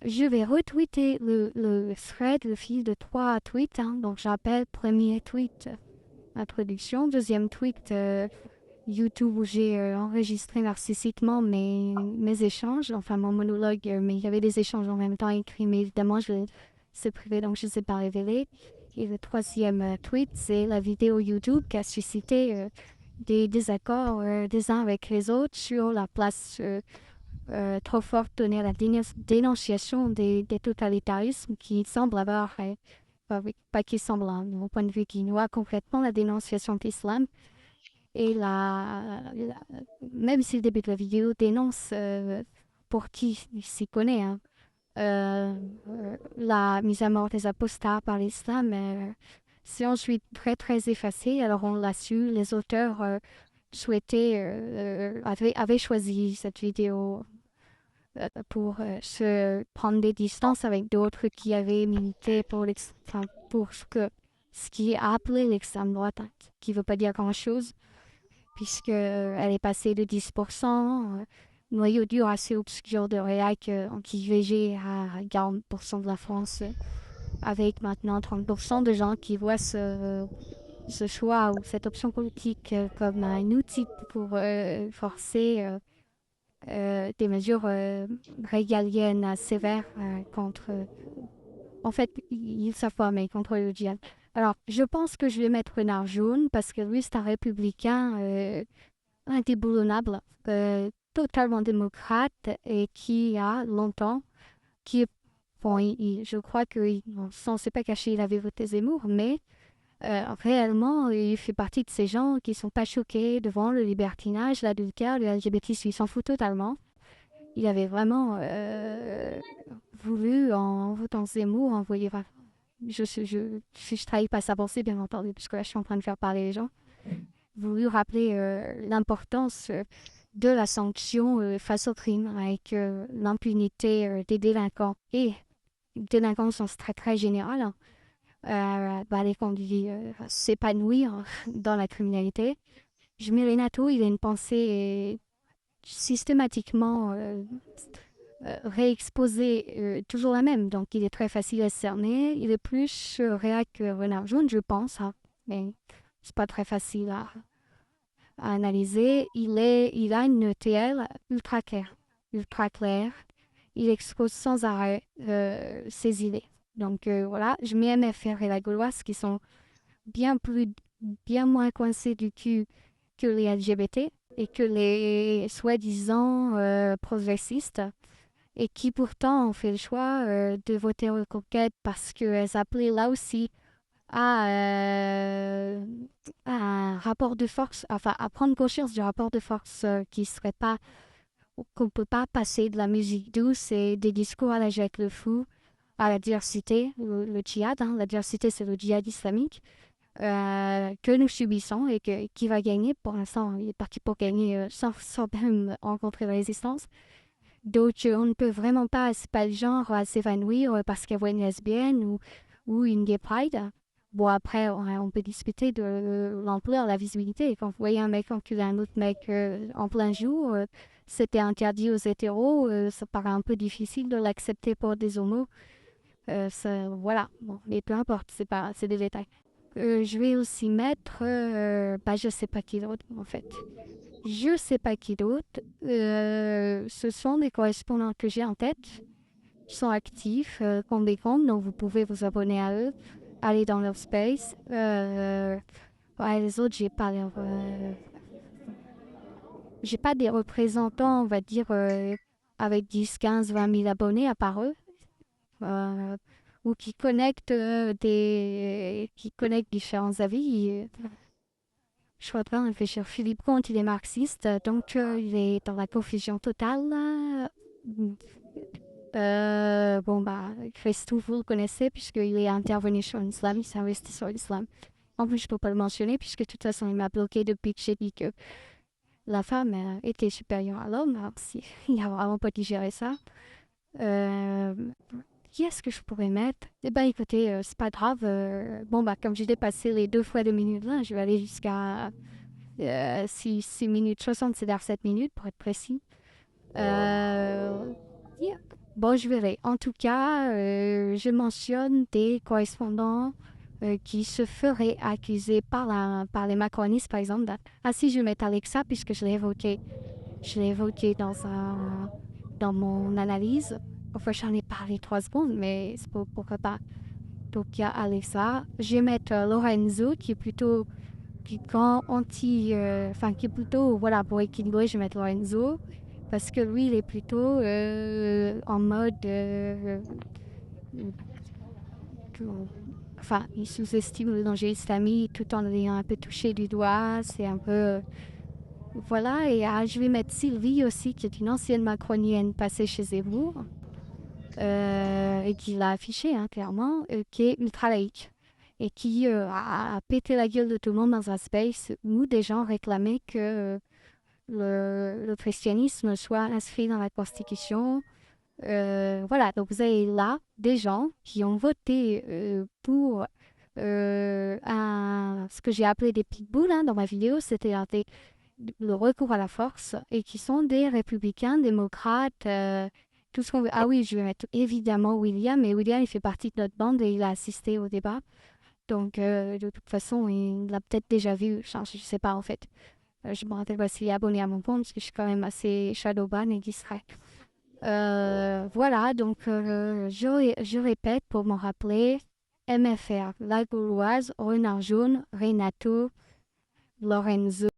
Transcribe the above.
Je vais retweeter le thread, le fil de 3 tweets. Hein. Donc, j'appelle premier tweet introduction, deuxième tweet YouTube où j'ai enregistré narcissiquement mes échanges, enfin mon monologue, mais il y avait des échanges en même temps écrits, mais évidemment, c'est privé, donc je ne sais pas révéler. Et le troisième tweet, c'est la vidéo YouTube qui a suscité des désaccords des uns avec les autres sur la place trop forte donnée à la dénonciation des totalitarismes qui semblent avoir, pas qui semblent, hein, de mon point de vue, qui noie complètement la dénonciation de l'islam. Et même si le début de la vidéo dénonce, pour qui s'y connaît, hein, la mise à mort des apostats par l'islam, c'est ensuite très très effacé. Alors on l'a su, les auteurs avaient choisi cette vidéo pour se prendre des distances avec d'autres qui avaient milité pour ce qui est appelé l'extrême droite, hein, qui ne veut pas dire grand-chose, puisqu'elle est passée de 10%, noyau dur assez obscur de réac anti-IVG à 40% de la France, avec maintenant 30% de gens qui voient ce choix ou cette option politique comme un outil pour forcer des mesures régaliennes sévères contre... En fait, ils savent pas, mais contre le djihad. Alors, je pense que je vais mettre Renard Jaune parce que lui, c'est un républicain indéboulonnable, totalement démocrate et qui a longtemps, qui est, bon, je crois que, on ne s'est pas caché, il avait voté Zemmour, mais réellement, il fait partie de ces gens qui ne sont pas choqués devant le libertinage, l'adultère, le LGBT, il s'en fout totalement. Il avait vraiment voulu, en votant Zemmour, envoyer... Je trahis pas sa pensée, bien entendu, parce que là, je suis en train de faire parler les gens. Voulu rappeler l'importance de la sanction face au crime, avec l'impunité des délinquants. Et les délinquants au sens très très général, hein, les conduit s'épanouir dans la criminalité. Renato, il a une pensée systématiquement réexposée, toujours la même. Donc, il est très facile à cerner. Il est plus réac que Renard Jaune, je pense. Hein. Mais c'est pas très facile à analyser. Il a une ETL ultra claire. Ultra claire. Il expose sans arrêt ses idées. Donc, voilà. Je mets MFR et la Gauloise qui sont bien plus, bien moins coincés du cul que les LGBT et que les soi-disant progressistes et qui pourtant ont fait le choix de voter Reconquête parce qu'elles appelaient là aussi à, à un rapport de force, enfin à prendre conscience du rapport de force qui serait pas, qu'on ne peut pas passer de la musique douce et des discours à la Jacques Le Fou à la diversité, le djihad, hein, la diversité c'est le djihad islamique, que nous subissons et qui va gagner. Pour l'instant, il est parti pour gagner sans même rencontrer la résistance. Donc, on ne peut vraiment pas, c'est pas le genre à s'évanouir parce qu'elle voit une lesbienne ou une gay pride. Bon, après, on peut discuter de l'ampleur, la visibilité. Quand vous voyez un mec enculer un autre mec en plein jour, c'était interdit aux hétéros, ça paraît un peu difficile de l'accepter pour des homos. Voilà, bon, mais peu importe, c'est des détails. Je vais aussi mettre, je sais pas qui d'autre en fait. Je sais pas qui d'autre. Ce sont des correspondants que j'ai en tête. Ils sont actifs, comme des comptes, donc vous pouvez vous abonner à eux, aller dans leur space. Ouais, les autres, j'ai pas des représentants, on va dire, avec 10, 15, 20 000 abonnés à part eux. Euh, ou qui connectent différents avis. Je suis en train de réfléchir. Philippe Comte, il est marxiste, donc il est dans la confusion totale. Christophe, vous le connaissez, puisqu'il est intervenu sur l'islam, il s'est investi sur l'islam. En plus, je ne peux pas le mentionner, puisque de toute façon, il m'a bloqué depuis que j'ai dit que la femme était supérieure à l'homme. Alors, il n'a vraiment pas digéré ça. Euh, qui est-ce que je pourrais mettre? Eh ben, écoutez, c'est pas grave. Comme j'ai dépassé les 2 fois 2 minutes là, je vais aller jusqu'à 6 minutes 60, c'est-à-dire 7 minutes pour être précis. Euh, yeah. bon, je verrai. En tout cas, je mentionne des correspondants qui se feraient accuser par les macronistes, par exemple. Ah si, je vais mettre Alexa, puisque je l'ai évoqué dans mon analyse. Enfin, j'en ai parlé 3 secondes, mais c'est pourquoi pas. Donc, il y a Alexa. Je vais mettre Lorenzo, qui est plutôt enfin, qui est plutôt, voilà, pour équilibrer, je vais mettre Lorenzo. Parce que lui, il est plutôt en mode. Enfin, il sous-estime le danger islamique tout en l'ayant un peu touché du doigt. C'est un peu. Voilà, et je vais mettre Sylvie aussi, qui est une ancienne macronienne passée chez Zemmour, et qui l'a affiché, hein, clairement, qui est ultra laïque et qui a pété la gueule de tout le monde dans un space où des gens réclamaient que le christianisme soit inscrit dans la Constitution. Voilà, donc vous avez là des gens qui ont voté pour ce que j'ai appelé des pitbulls dans ma vidéo, c'est-à-dire le recours à la force, et qui sont des républicains, démocrates, tout ce qu'on veut. Ah oui, je vais mettre évidemment William, et William, il fait partie de notre bande et il a assisté au débat. Donc, de toute façon, il l'a peut-être déjà vu, je ne sais pas en fait. Je me rappelle pas s'il est abonné à mon compte, parce que je suis quand même assez shadowban et distrait. Voilà, donc je répète pour m'en rappeler. MFR, La Gauloise, Renard Jaune, Renato, Lorenzo,